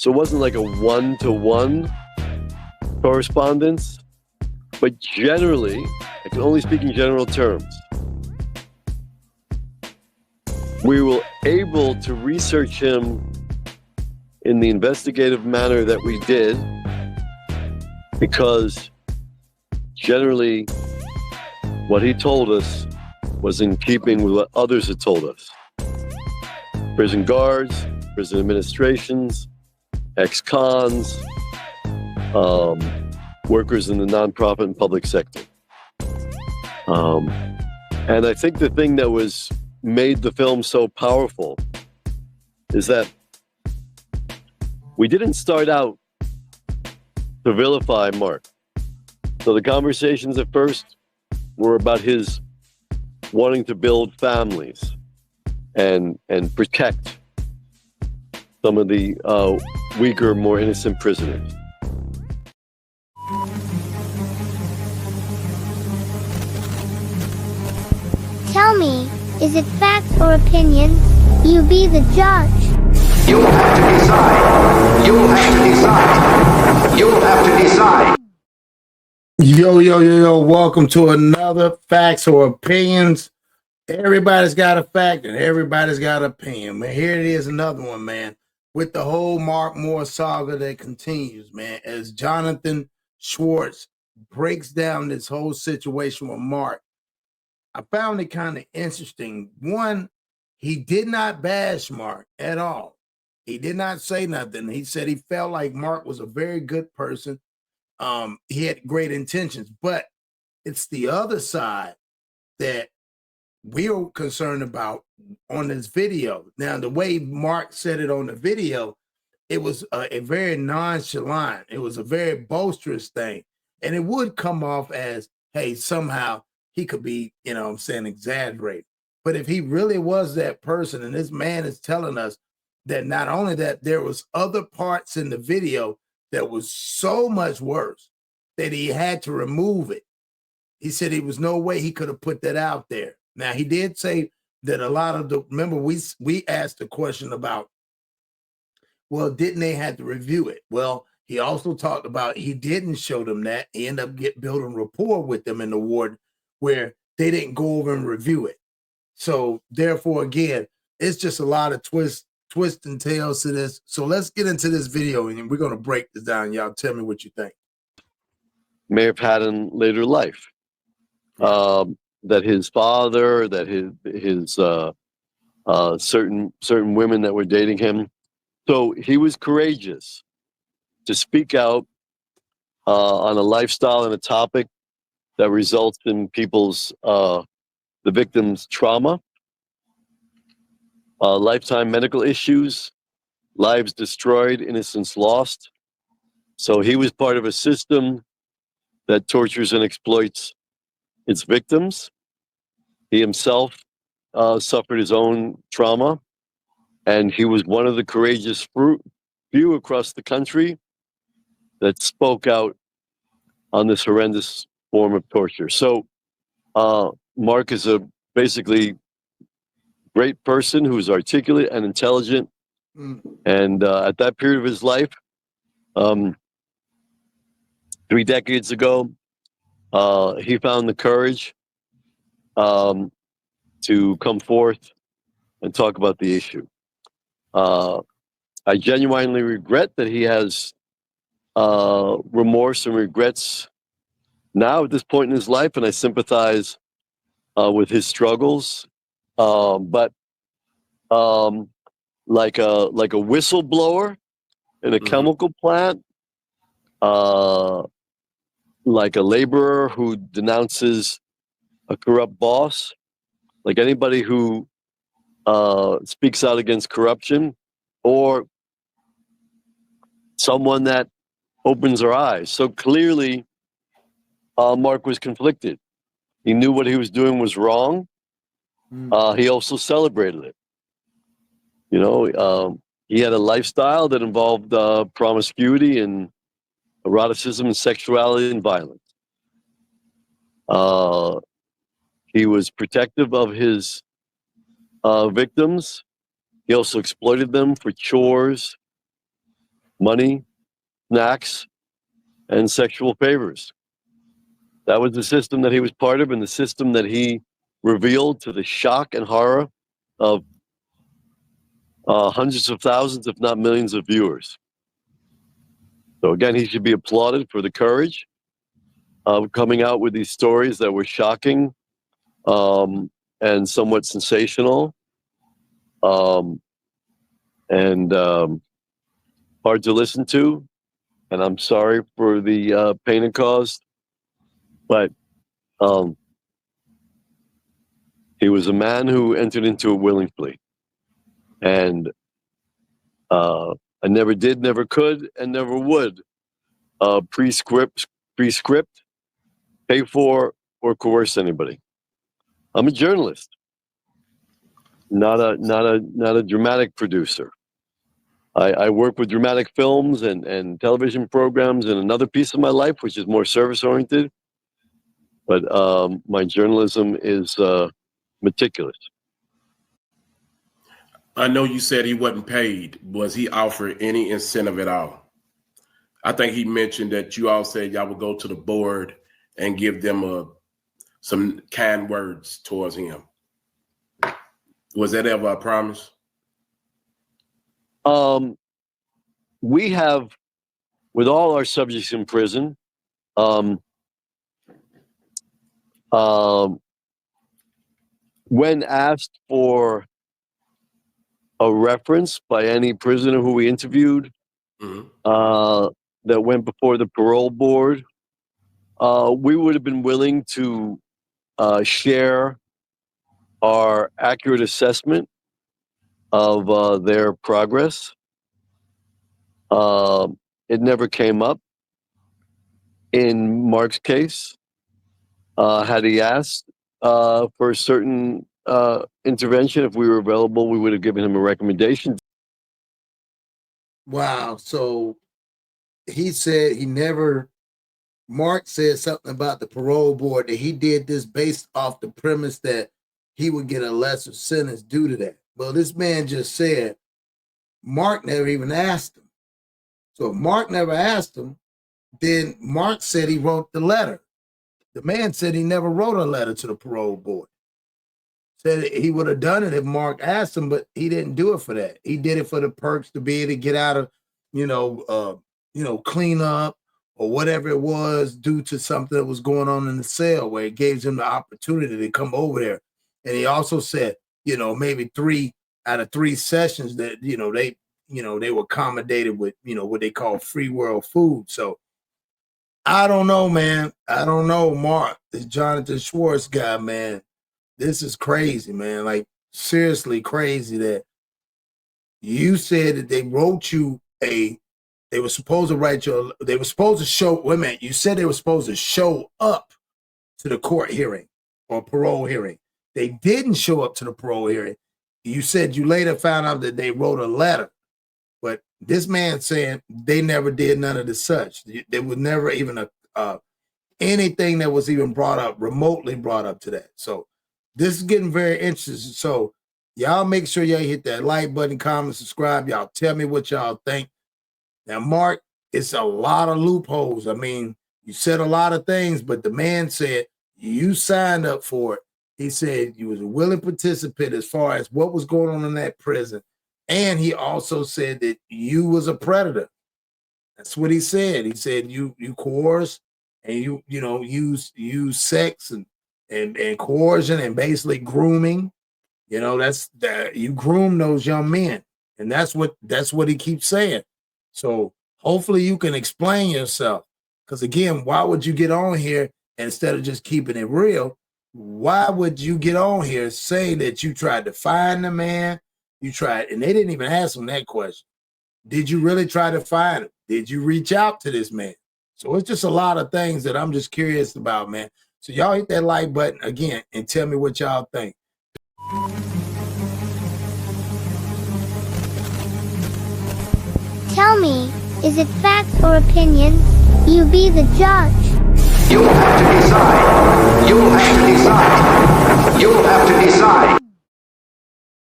So it wasn't like a one-to-one correspondence, but generally, I can only speak in general terms, we were able to research him in the investigative manner that we did because generally what he told us was in keeping with what others had told us. Prison guards, prison administrations, ex-cons, workers in the nonprofit and public sector. And I think the thing that made the film so powerful is that we didn't start out to vilify Mark. So the conversations at first were about his wanting to build families and protect some of the weaker, more innocent prisoners. Tell me, is it facts or opinions? You be the judge. You'll have to decide. You'll have to decide. You'll have to decide. Yo, welcome to another Facts or Opinions. Everybody's got a fact and everybody's got an opinion. Man, here it is, another one, man, with the whole Mark Moore saga that continues, man, as Jonathan Schwartz breaks down this whole situation with Mark. I found it kind of interesting. One, he did not bash Mark at all. He did not say nothing. He said he felt like Mark was a very good person. He had great intentions, but it's the other side that we're concerned about on this video. Now, the way Mark said it on the video, it was a very nonchalant. It was a very boisterous thing. And it would come off as, hey, somehow he could be, exaggerated. But if he really was that person, and this man is telling us that not only that there was other parts in the video that was so much worse that he had to remove it. He said there was no way he could have put that out there. Now, he did say that a lot of remember, we asked the question about, well, didn't they have to review it? Well, he also talked about he didn't show them that. He ended up building rapport with them in the ward where they didn't go over and review it. So therefore, again, it's just a lot of twists and tails to this. So let's get into this video and we're going to break this down. Y'all tell me what you think. May have had in later life. That his father, that his certain women that were dating him. So he was courageous to speak out on a lifestyle and a topic that results in the victims' trauma, lifetime medical issues, lives destroyed, innocence lost. So he was part of a system that tortures and exploits its victims. He himself suffered his own trauma, and he was one of the courageous few across the country that spoke out on this horrendous form of torture. So Mark is a basically great person who's articulate and intelligent. And at that period of his life, 3 decades ago, he found the courage to come forth and talk about the issue. I genuinely regret that he has remorse and regrets now at this point in his life, and I sympathize with his struggles. But like a whistleblower in a chemical plant, like a laborer who denounces a corrupt boss, like anybody who speaks out against corruption, or someone that opens our eyes. So clearly, Mark was conflicted. He knew what he was doing was wrong. He also celebrated it. He had a lifestyle that involved promiscuity and eroticism and sexuality and violence. He was protective of his victims. He also exploited them for chores money, snacks, and sexual favors. That was the system that he was part of, and the system that he revealed to the shock and horror of hundreds of thousands, if not millions of viewers. So again, he should be applauded for the courage of coming out with these stories that were shocking and somewhat sensational and hard to listen to. And I'm sorry for the pain it caused, but he was a man who entered into it willingly. And I never did, never could, and never would prescript, pay for, or coerce anybody. I'm a journalist, not a dramatic producer. I work with dramatic films and television programs in another piece of my life, which is more service oriented. But my journalism is meticulous. I know you said he wasn't paid. Was he offered any incentive at all? I think he mentioned that you all said y'all would go to the board and give them some kind words towards him. Was that ever a promise? We have, with all our subjects in prison, when asked for a reference by any prisoner who we interviewed that went before the parole board, we would have been willing to share our accurate assessment of their progress. It never came up. In Mark's case, had he asked for a certain intervention, if we were available, we would have given him a recommendation. Wow. So he said Mark said something about the parole board that he did this based off the premise that he would get a lesser sentence due to that. Well, this man just said Mark never even asked him. So if Mark never asked him, then Mark said he wrote the letter. The man said he never wrote a letter to the parole board. Said he would have done it if Mark asked him, but he didn't do it for that. He did it for the perks to be able to get out of, clean up or whatever it was due to something that was going on in the cell, where it gave him the opportunity to come over there. And he also said, maybe 3 out of 3 sessions that, they were accommodated with, what they call free world food. So I don't know, man. I don't know, Mark, this Jonathan Schwartz guy, man. This is crazy, man. Like, seriously crazy that you said that they wrote you they were supposed to show, wait a minute, you said they were supposed to show up to the court hearing or parole hearing. They didn't show up to the parole hearing. You said you later found out that they wrote a letter. But this man saying they never did none of the such. There was never even anything that was even remotely brought up to that. So this is getting very interesting. So y'all make sure y'all hit that like button, comment, subscribe. Y'all tell me what y'all think. Now, Mark, it's a lot of loopholes. I mean, you said a lot of things, but the man said you signed up for it. He said you was a willing participant as far as what was going on in that prison. And he also said that you was a predator. That's what he said. He said you coerced and you use sex and coercion and basically grooming. That's that you groom those young men. And that's what he keeps saying. So hopefully you can explain yourself. Because again, why would you get on here instead of just keeping it real? Why would you get on here saying that you tried to find the man? You tried, and they didn't even ask him that question. Did you really try to find him? Did you reach out to this man? So it's just a lot of things that I'm just curious about, man. So y'all hit that like button again and tell me what y'all think. Tell me, is it facts or opinions? You be the judge. You'll have to decide. You'll have to decide. You'll have to decide.